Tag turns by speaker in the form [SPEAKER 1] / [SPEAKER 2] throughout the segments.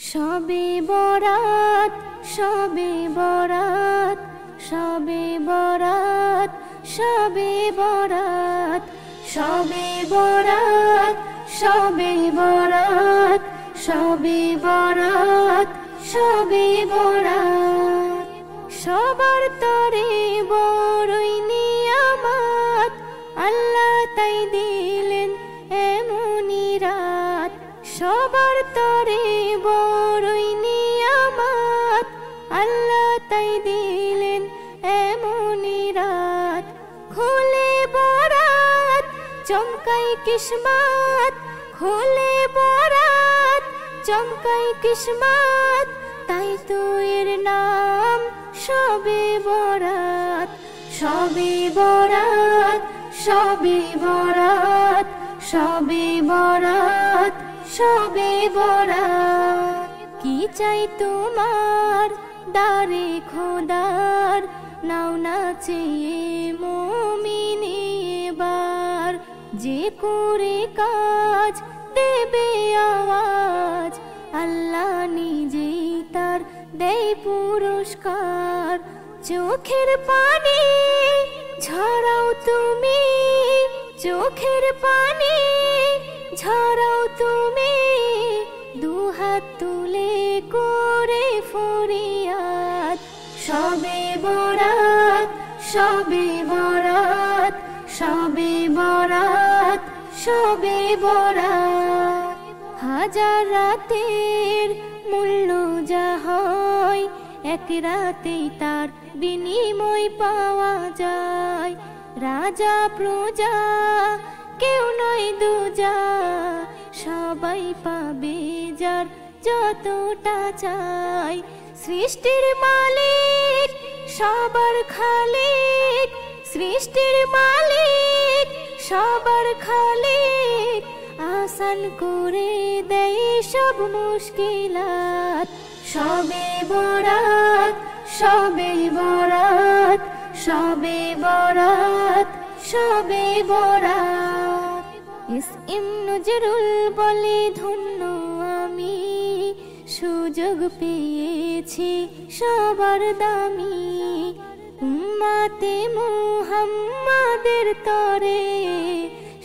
[SPEAKER 1] শবে বরাত, শবে বরাত, শবে বরাত, শবে বরাত, শবে বরাত, শবে বরাত, শবে বরাত, শবে বরাত। সবার তরে বড়ই নিয়ামত, আল্লাহ তাই দিলেন এমনই রাত। সবার তরে বড়ই নিয়ামত, আল্লাহ তাই দিলেন এমনই রাত। খোলে বরাত, চমকাই কিসমত, খোলে বরাত, চমকাই কিসমত, তাই তো এর নাম শবে বরাত। শবে বরাত, শবে বরাত, শবে বরাত, শবে বরাত। কি চাই তোমার দারে খোদার, নাও না চেয়ে মুমিন এবার। যে করে কাজ দেবে আওয়াজ, আল্লাহ নিজেই তার দেয় পুরস্কার। চোখের পানি ঝরাও তুমি, চোখের পানি ঝরাও তুমি, দুহাত তুলে করে ফরিয়াদ। শবে বরাত, শবে বরাত, শবে বরাত, শবে বরাত। হাজার রাতের মূল্য যা হয়, এক রাতেই তার বিনিময় পাওয়া যায়। রাজা প্রজা কেউ নয় দুজা, সবাই পাবে যার যতটা চাই। সৃষ্টির মালিক সবার খালিক, সৃষ্টির মালিক সবার খালিক, আসান করে দেয় সব মুশকিলাত। শবে বরাত, শবে বরাত, শবে বরাত, শবে বরাত। এস.এম. নজরুল বলে ধন্য আমি, সুযোগ পেয়েছি সবার দামি। উম্মতে মুহাম্মাদের তরে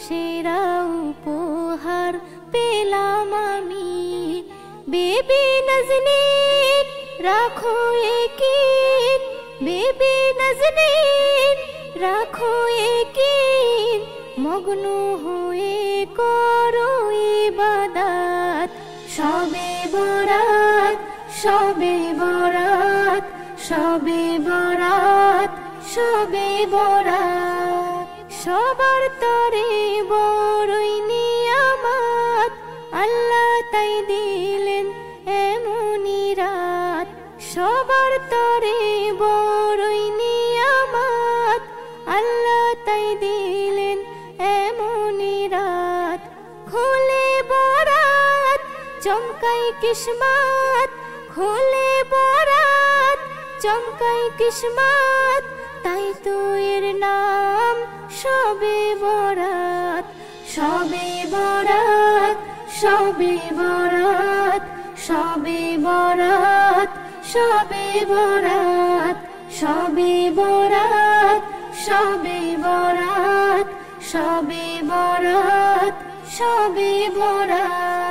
[SPEAKER 1] সেরা উপহার পেলাম আমি। বেবি নাজনীন রাখো একিন, বেবি নাজনীন রাখো একিন, মগ্ন হয়ে করো ইবাদত। শবে বরাত, শবে বরাত, শবে বরাত, শবে বরাত। সবার তরে বড়ই নিয়ামত, আল্লাহ তাই দিলেন এমনই রাত। সবার তরে বড়ই নিয়ামত, আল্লাহ তাই দিলেন এমনই রাত। খোলে বরাত, চমকাই কিসমত, খোলে বরাত, চমকাই কিসমত, তাই তো এর নাম শবে বরাত। শবে বরাত, শবে বরাত, শবে বরাত, শবে বরাত, শবে বরাত, শবে বরাত, শবে বরাত, শবে বরাত।